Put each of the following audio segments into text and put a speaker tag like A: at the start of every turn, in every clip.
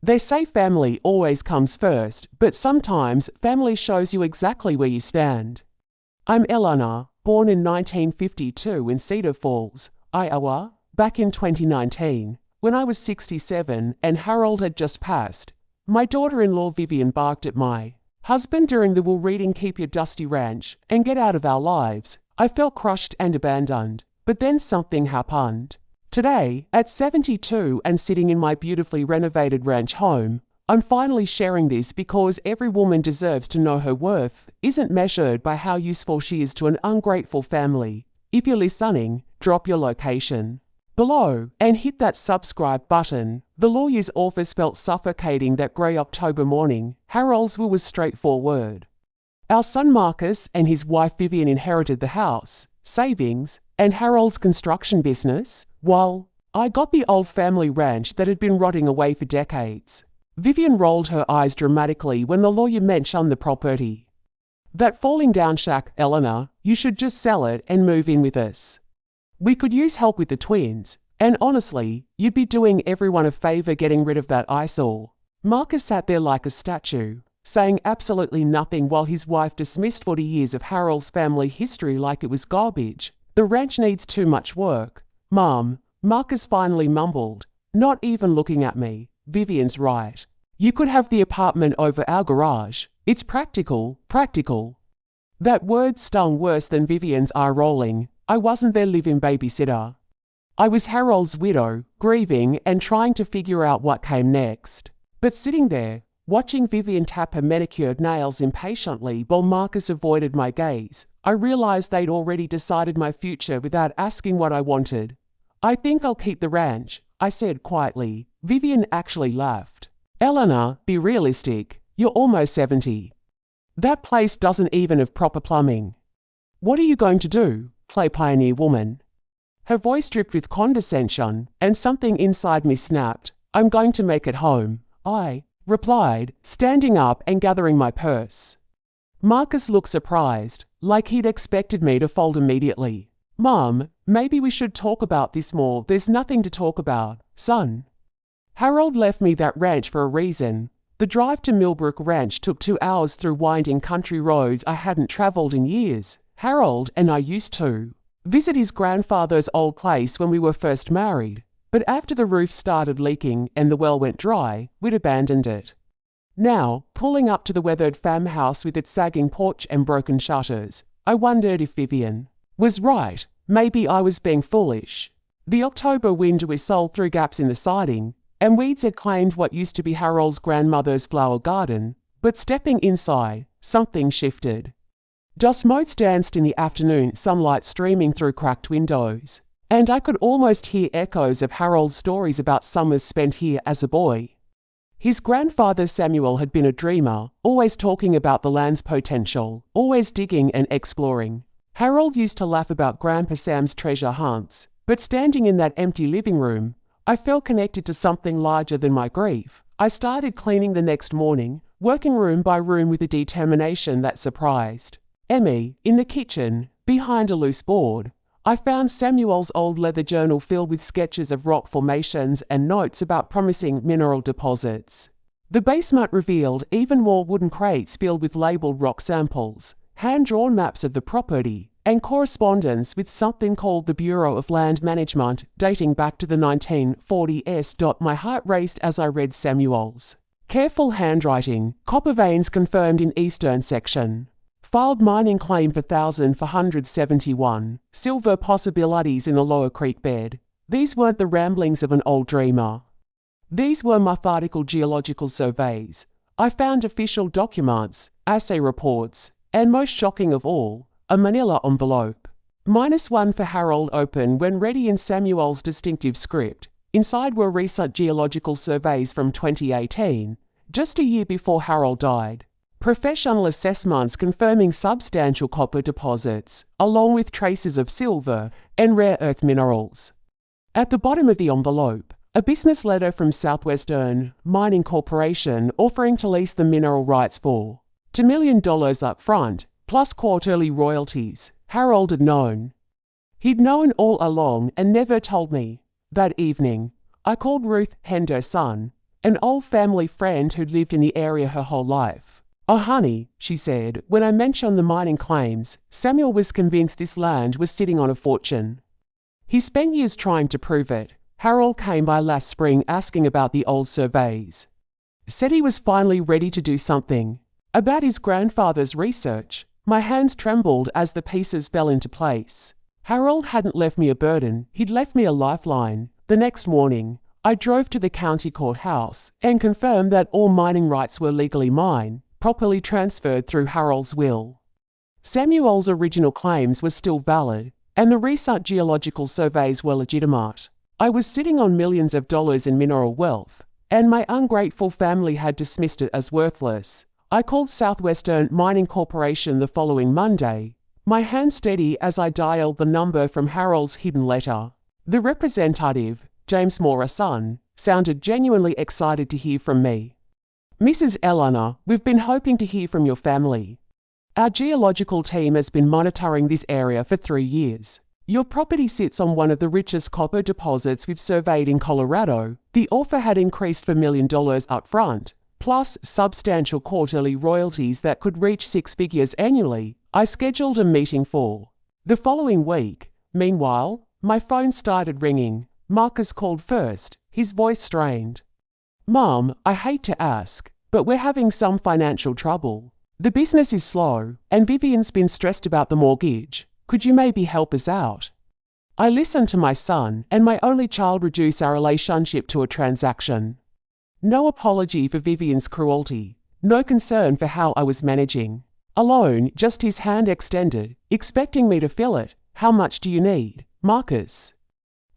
A: They say family always comes first, but sometimes family shows you exactly where you stand. I'm Eleanor, born in 1952 in Cedar Falls, Iowa, back in 2019, when I was 67 and Harold had just passed. My daughter-in-law Vivian barked at my husband during the "We'll read and keep your dusty ranch and get out of our lives." I felt crushed and abandoned. But then something happened. Today, at 72 and sitting in my beautifully renovated ranch home, I'm finally sharing this because every woman deserves to know her worth isn't measured by how useful she is to an ungrateful family. If you're listening, drop your location below and hit that subscribe button. The lawyer's office felt suffocating that grey October morning. Harold's will was straightforward. Our son Marcus and his wife Vivian inherited the house, savings, and Harold's construction business, while I got the old family ranch that had been rotting away for decades. Vivian rolled her eyes dramatically when the lawyer mentioned the property. "That falling down shack, Eleanor, you should just sell it and move in with us. We could use help with the twins, and honestly, you'd be doing everyone a favor getting rid of that eyesore." Marcus sat there like a statue, saying absolutely nothing while his wife dismissed 40 years of Harold's family history like it was garbage. "The ranch needs too much work, Mom," Marcus finally mumbled, not even looking at me. "Vivian's right. You could have the apartment over our garage. It's practical." That word stung worse than Vivian's eye rolling. I wasn't their live-in babysitter. I was Harold's widow, grieving and trying to figure out what came next. But sitting there, watching Vivian tap her manicured nails impatiently while Marcus avoided my gaze, I realized they'd already decided my future without asking what I wanted. "I think I'll keep the ranch," I said quietly. Vivian actually laughed. "Eleanor, be realistic. You're almost 70. That place doesn't even have proper plumbing. What are you going to do, play pioneer woman?" Her voice dripped with condescension, and something inside me snapped. "I'm going to make it home," I replied, standing up and gathering my purse. Marcus looked surprised, like he'd expected me to fold immediately. "Mom, maybe we should talk about this more." "There's nothing to talk about, son. Harold left me that ranch for a reason." The drive to Millbrook Ranch took 2 hours through winding country roads I hadn't traveled in years. Harold and I used to visit his grandfather's old place when we were first married, but after the roof started leaking and the well went dry, we'd abandoned it. Now, pulling up to the weathered farmhouse with its sagging porch and broken shutters, I wondered if Vivian was right. Maybe I was being foolish. The October wind whistled through gaps in the siding, and weeds had claimed what used to be Harold's grandmother's flower garden. But stepping inside, something shifted. Dust motes danced in the afternoon sunlight streaming through cracked windows, and I could almost hear echoes of Harold's stories about summers spent here as a boy. His grandfather Samuel had been a dreamer, always talking about the land's potential, always digging and exploring. Harold used to laugh about Grandpa Sam's treasure hunts, but standing in that empty living room, I felt connected to something larger than my grief. I started cleaning the next morning, working room by room with a determination that surprised Emmy. In the kitchen, behind a loose board, I found Samuel's old leather journal filled with sketches of rock formations and notes about promising mineral deposits. The basement revealed even more wooden crates filled with labeled rock samples, hand-drawn maps of the property, and correspondence with something called the Bureau of Land Management, dating back to the 1940s. My heart raced as I read Samuel's careful handwriting. Copper veins confirmed in eastern section. Filed mining claim for 1,471. Silver possibilities in the lower creek bed. These weren't the ramblings of an old dreamer. These were methodical geological surveys. I found official documents, assay reports, and most shocking of all, a manila envelope. -1 for Harold open when ready in Samuel's distinctive script. Inside were recent geological surveys from 2018, just a year before Harold died. Professional assessments confirming substantial copper deposits, along with traces of silver and rare earth minerals. At the bottom of the envelope, a business letter from Southwestern Mining Corporation offering to lease the mineral rights for $2 million up front, plus quarterly royalties. Harold had known. He'd known all along and never told me. That evening, I called Ruth Henderson's son an old family friend who'd lived in the area her whole life. "Oh honey," she said, when I mentioned the mining claims, Samuel was convinced this land was sitting on a fortune. He spent years trying to prove it. Harold came by last spring asking about the old surveys. Said he was finally ready to do something. About his grandfather's research, my hands trembled as the pieces fell into place. Harold hadn't left me a burden, he'd left me a lifeline. The next morning, I drove to the county courthouse and confirmed that all mining rights were legally mine, properly transferred through Harold's will. Samuel's original claims were still valid, and the recent geological surveys were legitimate. I was sitting on millions of dollars in mineral wealth, and my ungrateful family had dismissed it as worthless. I called Southwestern Mining Corporation the following Monday, my hand steady as I dialed the number from Harold's hidden letter. The representative, James Morrison, sounded genuinely excited to hear from me. "Mrs. Eleanor, we've been hoping to hear from your family. Our geological team has been monitoring this area for 3 years. Your property sits on one of the richest copper deposits we've surveyed in Colorado. The offer had increased for $1 million up front, plus substantial quarterly royalties that could reach 6 figures annually. I scheduled a meeting for the following week. Meanwhile, my phone started ringing. Marcus called first, his voice strained. "Mom, I hate to ask, but we're having some financial trouble. The business is slow, and Vivian's been stressed about the mortgage. Could you maybe help us out?" I listened to my son and my only child reduce our relationship to a transaction. No apology for Vivian's cruelty, no concern for how I was managing. Alone, just his hand extended, expecting me to fill it. "How much do you need, Marcus?"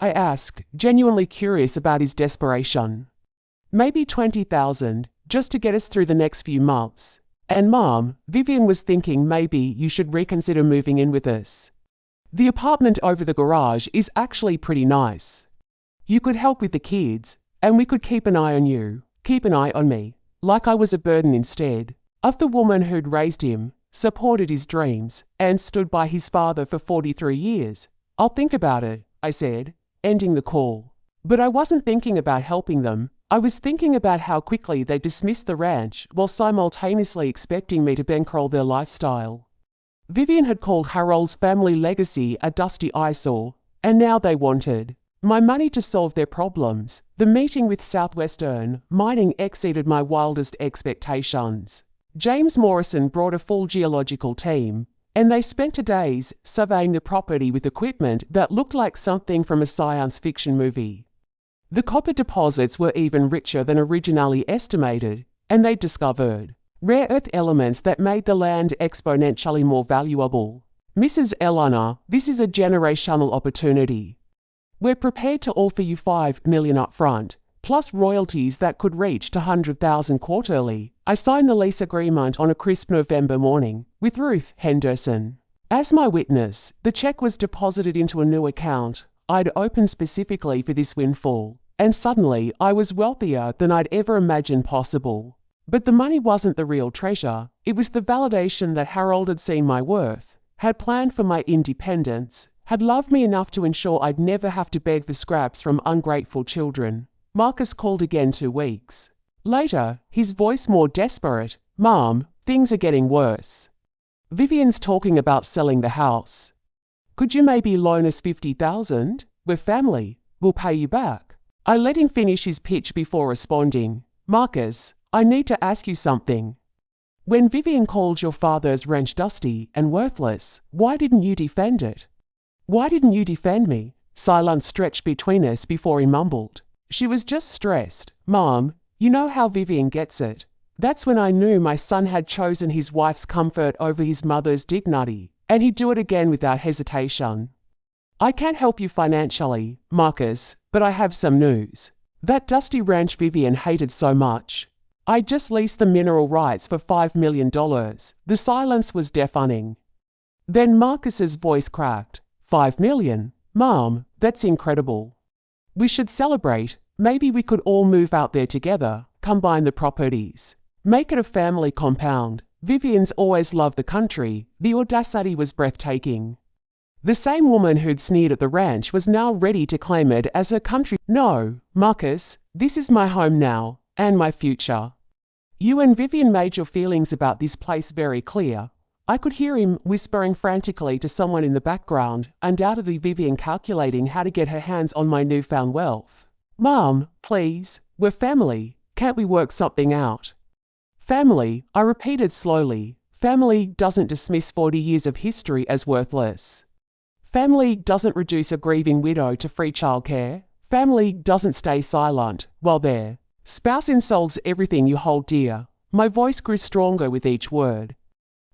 A: I asked, genuinely curious about his desperation. "Maybe 20,000, just to get us through the next few months. And Mom, Vivian was thinking maybe you should reconsider moving in with us. The apartment over the garage is actually pretty nice. You could help with the kids, and we could keep an eye on you, keep an eye on me, like I was a burden instead of the woman who'd raised him, supported his dreams, and stood by his father for 43 years. "I'll think about it," I said, ending the call. But I wasn't thinking about helping them. I was thinking about how quickly they dismissed the ranch while simultaneously expecting me to bankroll their lifestyle. Vivian had called Harold's family legacy a dusty eyesore, and now they wanted my money to solve their problems. The meeting with Southwestern Mining exceeded my wildest expectations. James Morrison brought a full geological team, and they spent 2 days surveying the property with equipment that looked like something from a science fiction movie. The copper deposits were even richer than originally estimated, and they discovered rare earth elements that made the land exponentially more valuable. "Mrs. Eleanor, this is a generational opportunity. We're prepared to offer you $5 million up front, plus royalties that could reach to $100,000 quarterly." I signed the lease agreement on a crisp November morning, with Ruth Henderson as my witness. The check was deposited into a new account I'd opened specifically for this windfall, and suddenly I was wealthier than I'd ever imagined possible. But the money wasn't the real treasure. It was the validation that Harold had seen my worth, had planned for my independence, had loved me enough to ensure I'd never have to beg for scraps from ungrateful children. Marcus called again 2 weeks later, his voice more desperate. "Mom, things are getting worse. Vivian's talking about selling the house. Could you maybe loan us $50,000? We're family. We'll pay you back." I let him finish his pitch before responding. "Marcus, I need to ask you something. When Vivian called your father's ranch dusty and worthless, why didn't you defend it? Why didn't you defend me?" Silence stretched between us before he mumbled. "She was just stressed. Mom, you know how Vivian gets it." That's when I knew my son had chosen his wife's comfort over his mother's dignity, and he'd do it again without hesitation. "I can't help you financially, Marcus, but I have some news. That dusty ranch Vivian hated so much. I just leased the mineral rights for $5 million. The silence was deafening. Then Marcus's voice cracked. $5 million? Mom, that's incredible. We should celebrate. Maybe we could all move out there together, combine the properties, make it a family compound. Vivian's always loved the country." The audacity was breathtaking. The same woman who'd sneered at the ranch was now ready to claim it as her country. "No, Marcus, this is my home now, and my future. You and Vivian made your feelings about this place very clear. I could hear him whispering frantically to someone in the background, undoubtedly Vivian calculating how to get her hands on my newfound wealth. Mom, please, we're family. Can't we work something out? Family, I repeated slowly. Family doesn't dismiss 40 years of history as worthless. Family doesn't reduce a grieving widow to free childcare. Family doesn't stay silent while their spouse insults everything you hold dear. My voice grew stronger with each word.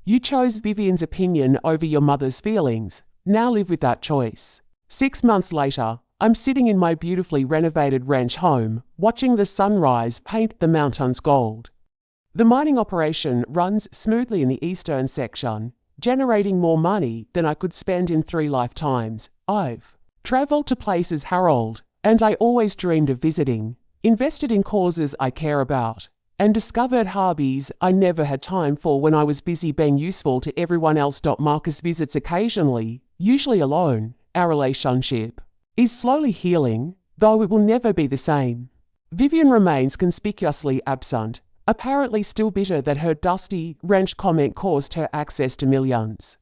A: You chose Vivian's opinion over your mother's feelings. Now live with that choice. 6 months later, I'm sitting in my beautifully renovated ranch home, watching the sunrise paint the mountains gold. The mining operation runs smoothly in the eastern section, generating more money than I could spend in 3 lifetimes. I've traveled to places Harold and I always dreamed of visiting, invested in causes I care about, and discovered hobbies I never had time for when I was busy being useful to everyone else. Marcus visits occasionally, usually alone. Our relationship is slowly healing, though it will never be the same. Vivian remains conspicuously absent, apparently still bitter that her dusty ranch comment caused her access to millions.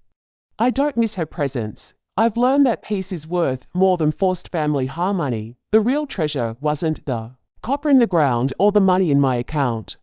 A: I don't miss her presence. I've learned that peace is worth more than forced family harmony. The real treasure wasn't the copper in the ground or the money in my account.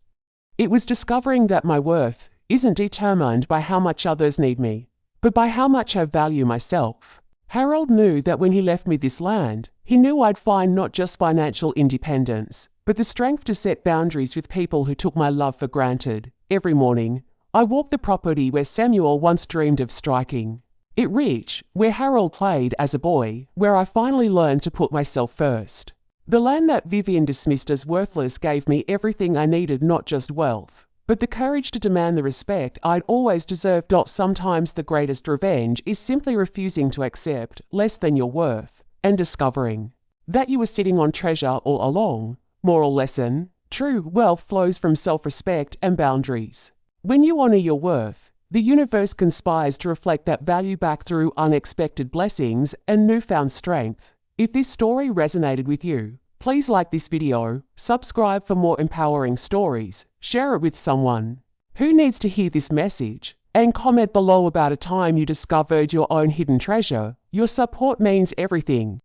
A: It was discovering that my worth isn't determined by how much others need me, but by how much I value myself. Harold knew that when he left me this land, he knew I'd find not just financial independence, but the strength to set boundaries with people who took my love for granted. Every morning, I walked the property where Samuel once dreamed of striking it rich, where Harold played as a boy, where I finally learned to put myself first. The land that Vivian dismissed as worthless gave me everything I needed, not just wealth, but the courage to demand the respect I'd always deserved. Sometimes the greatest revenge is simply refusing to accept less than your worth and discovering that you were sitting on treasure all along. Moral lesson: true wealth flows from self-respect and boundaries. When you honor your worth, the universe conspires to reflect that value back through unexpected blessings and newfound strength. If this story resonated with you, please like this video, subscribe for more empowering stories, share it with someone who needs to hear this message, and comment below about a time you discovered your own hidden treasure. Your support means everything.